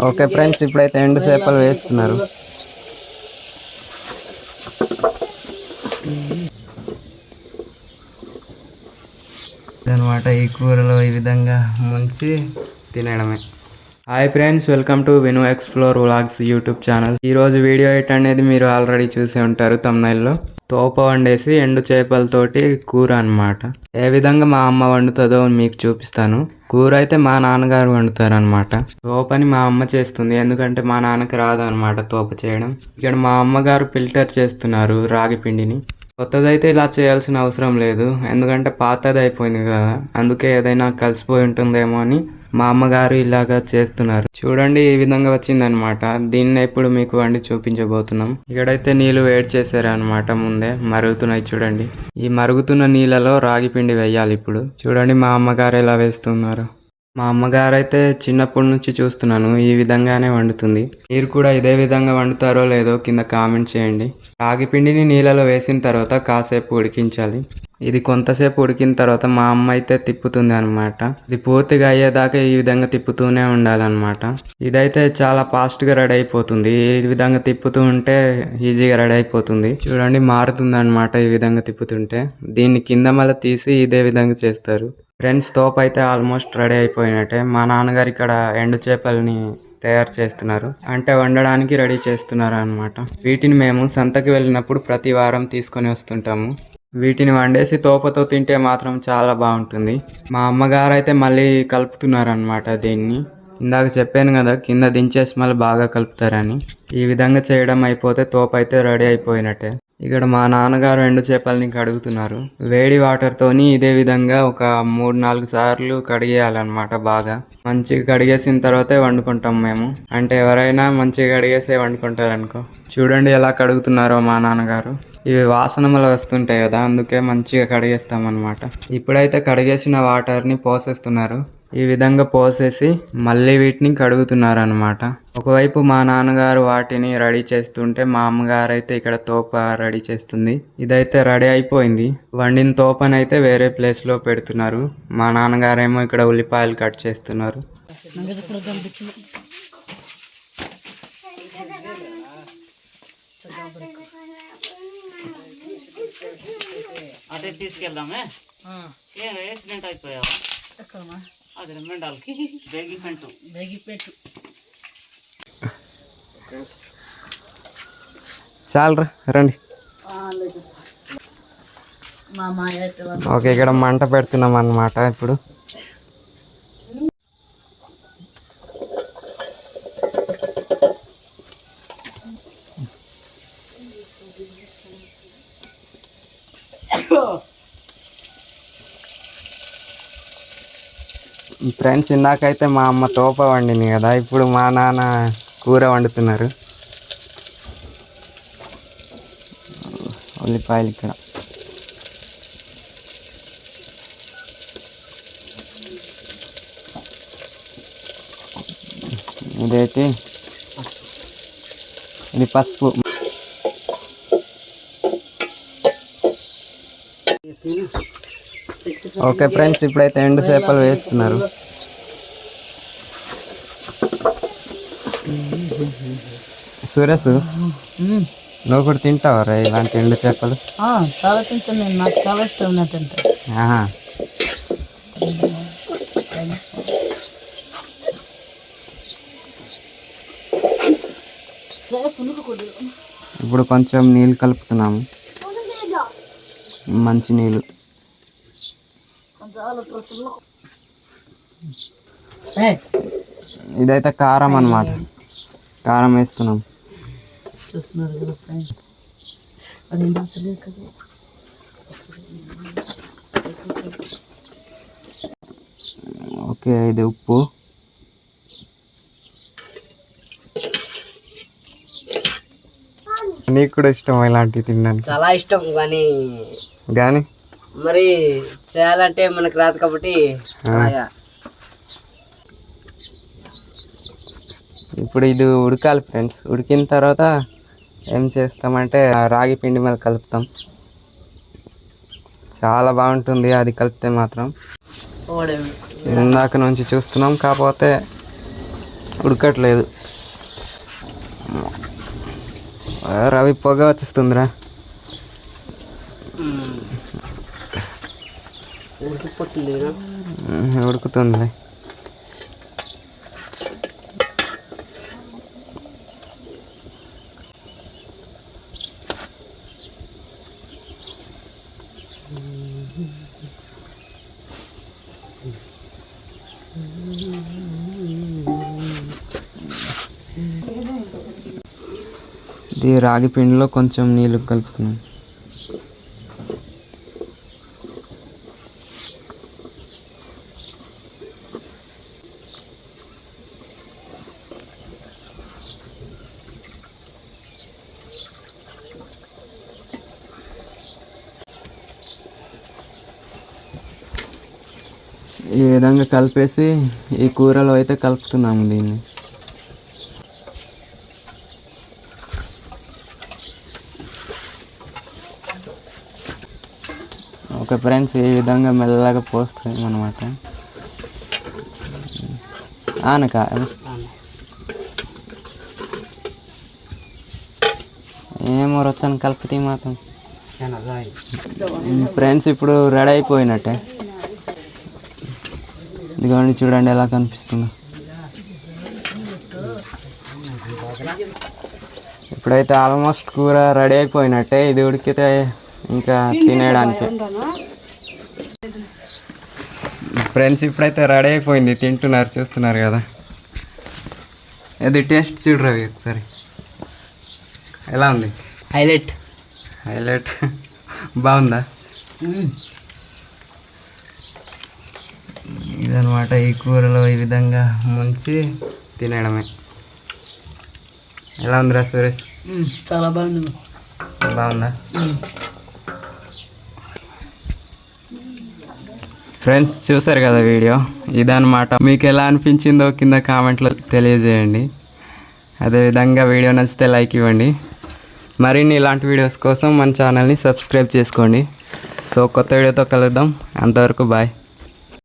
Okay friends, ఇప్పుడైతే ఎండు చేపలు వేస్తున్నారు. అనమాట ఈ కూరలో ఈ విధంగా ముంచి తినడమే. హాయ్ ఫ్రెండ్స్, వెల్కమ్ టు విను ఎక్స్ప్లోర్ వ్లాగ్స్ యూట్యూబ్ ఛానల్. ఈరోజు వీడియో అనేది మీరు ఆల్రెడీ చూసే ఉంటారు తమ్నైల్లో. తోప వండేసి ఎండు చేపలతోటి కూర అన్నమాట. ఏ విధంగా మా అమ్మ వండుతుందో మీకు చూపిస్తాను. కూర అయితే మా నాన్నగారు వండుతారు అనమాట. తోపని మా అమ్మ చేస్తుంది, ఎందుకంటే మా నాన్నకి రాదు అనమాట తోప చేయడం. ఇక్కడ మా అమ్మగారు ఫిల్టర్ చేస్తున్నారు రాగి పిండిని. కొత్తదైతే ఇలా చేయాల్సిన అవసరం లేదు, ఎందుకంటే పాతది అయిపోయింది కదా, అందుకే ఏదైనా కలిసిపోయి ఉంటుందేమో అని మా అమ్మగారు ఇలాగా చేస్తున్నారు. చూడండి, ఈ విధంగా వచ్చిందనమాట. దీన్ని ఇప్పుడు మీకు వండి చూపించబోతున్నాం. ఇక్కడైతే నీళ్లు వేడి చేశారు అనమాట, ముందే మరుగుతున్నాయి చూడండి. ఈ మరుగుతున్న నీళ్ళలో రాగి పిండి వేయాలి. ఇప్పుడు చూడండి మా అమ్మగారు ఎలా వేస్తున్నారు. మా అమ్మగారు అయితే చిన్నప్పటి నుంచి చూస్తున్నాను, ఈ విధంగానే వండుతుంది. మీరు కూడా ఇదే విధంగా వండుతారో లేదో కింద కామెంట్ చేయండి. రాగి పిండిని నీళ్ళలో వేసిన తర్వాత కాసేపు ఉడికించాలి. ఇది కొంతసేపు ఉడికిన తర్వాత మా అమ్మ అయితే తిప్పుతుంది అనమాట. ఇది పూర్తిగా అయ్యేదాకా ఈ విధంగా తిప్పుతూనే ఉండాలన్నమాట. ఇదైతే చాలా ఫాస్ట్గా రెడీ అయిపోతుంది. ఈ విధంగా తిప్పుతూ ఉంటే ఈజీగా రెడీ అయిపోతుంది. చూడండి, మారుతుంది అనమాట ఈ విధంగా తిప్పుతుంటే. దీన్ని కింద మళ్ళీ తీసి ఇదే విధంగా చేస్తారు. ఫ్రెండ్స్, తోప అయితే ఆల్మోస్ట్ రెడీ అయిపోయినట్టే. మా నాన్నగారు ఇక్కడ ఎండు చేపల్ని తయారు చేస్తున్నారు, అంటే వండడానికి రెడీ చేస్తున్నారు అనమాట. వీటిని మేము సంతకి వెళ్ళినప్పుడు ప్రతి వారం తీసుకొని వస్తుంటాము. వీటిని వండేసి తోపతో తింటే మాత్రం చాలా బాగుంటుంది. మా అమ్మగారు అయితే మళ్ళీ కలుపుతున్నారు అనమాట దీన్ని. ఇందాక చెప్పాను కదా, కింద దించేసి మళ్ళీ బాగా కలుపుతారని. ఈ విధంగా చేయడం అయిపోతే తోప అయితే రెడీ అయిపోయినట్టే. ఇక్కడ మా నాన్నగారు ఎండు చేపల్ని కడుగుతున్నారు. వేడి వాటర్తోని ఇదే విధంగా ఒక 3-4 సార్లు కడిగేయాలన్నమాట. బాగా మంచిగా కడిగేసిన తర్వాతే వండుకుంటాం మేము. అంటే ఎవరైనా మంచిగా కడిగేసే వండుకుంటారు అనుకో. చూడండి ఎలా కడుగుతున్నారో మా నాన్నగారు. ఇవి వాసనలు వస్తుంటాయి కదా, అందుకే మంచిగా కడిగేస్తాం అనమాట. ఇప్పుడైతే కడిగేసిన వాటర్ని పోసేస్తున్నారు. ఈ విధంగా పోసేసి మళ్ళీ వీటిని కడుగుతున్నారు అనమాట. ఒకవైపు మా నాన్నగారు వాటిని రెడీ చేస్తుంటే మా అమ్మగారు అయితే ఇక్కడ తోప రెడీ చేస్తుంది. ఇదైతే రెడీ అయిపోయింది. వండిన తోపనైతే వేరే ప్లేస్లో పెడుతున్నారు. మా నాన్నగారేమో ఇక్కడ ఉల్లిపాయలు కట్ చేస్తున్నారు. అదే తీసుకెళ్దామే. యాక్సిడెంట్ అయిపోయావా? అది మెండాలకి బేగిపెట్టు చాలు రండి. ఓకే, ఇక్కడ మంట పెడుతున్నాం అన్నమాట. ఇప్పుడు ఫ్రెండ్స్, ఇందాకైతే మా అమ్మ తోప వండింది కదా, ఇప్పుడు మా నాన్న కూర వండుతున్నారు. ఉల్లిపాయలు ఇక్కడ ఇదైతే ఇది పసుపు. ఓకే ఫ్రెండ్స్, ఇప్పుడైతే ఎండు చేపలు వేస్తున్నారు. సురేష్, నువ్వు కూడా తింటావా రా ఇలాంటి ఎండు చేపలు? చాలా తింటాను నేను, నాకు చాలా ఇష్టం ఉన్నట్టు. ఇప్పుడు కొంచెం నీళ్ళు కలుపుతున్నాము, మంచి నీళ్ళు. ఇదైతే కారం అన్నమాట, కారం వేస్తున్నాం. ఓకే, ఇది ఉప్పు. నీకు కూడా ఇష్టం ఇలాంటివి తినడానికి? చాలా ఇష్టం, కానీ మరి చేయాలంటే మనకు రాదు కాబట్టి. ఇప్పుడు ఇది ఉడకాలి ఫ్రెండ్స్. ఉడికిన తర్వాత ఏం చేస్తామంటే రాగి పిండి మీద కలుపుతాం. చాలా బాగుంటుంది అది కలిపితే మాత్రం. ఇందాక నుంచి చూస్తున్నాం, కాకపోతే ఉడకట్లేదు. రవి పొగ వచ్చేస్తుందిరా. ఉడికిపోతుంది. ఉడుకుతుంది. ఇది రాగి పిండిలో కొంచెం నీళ్ళు కలుపుతున్నాను. ఈ విధంగా కలిపేసి ఈ కూరలో అయితే కలుపుతున్నాము దీన్ని. ఓకే ఫ్రెండ్స్, ఈ విధంగా మెల్లగా పోస్తాం అనమాట. ఆనక ఏమో రొచ్చని కలిపితే మాత్రం. ఫ్రెండ్స్ ఇప్పుడు రెడీ అయిపోయినట్టే. ఇదిగోండి చూడండి ఎలా కనిపిస్తుందో. ఇప్పుడైతే ఆల్మోస్ట్ కూర రెడీ అయిపోయినట్టే. ఇది ఉడికితే ఇంకా తినేయడానికి. ఫ్రెండ్స్ ఇప్పుడైతే రెడీ అయిపోయింది, తింటున్నారు, చూస్తున్నారు కదా. ఇది టేస్ట్ చూడు రవి ఒకసారి ఎలా ఉంది. హైలైట్ బాగుందా? ఇదనమాట, ఈ కూరలో ఈ విధంగా ముంచి తినేయడమే. ఎలా ఉందిరా సురేష్? చాలా బాగుంది. బాగుందా? ఫ్రెండ్స్ చూసారు కదా వీడియో, ఇదన్నమాట. మీకు ఎలా అనిపించిందో కింద కామెంట్లో తెలియజేయండి. అదేవిధంగా వీడియో నచ్చితే లైక్ ఇవ్వండి. మరిన్ని ఇలాంటి వీడియోస్ కోసం మన ఛానల్ని సబ్స్క్రైబ్ చేసుకోండి. సో కొత్త వీడియోతో కలుద్దాం. అంతవరకు బాయ్.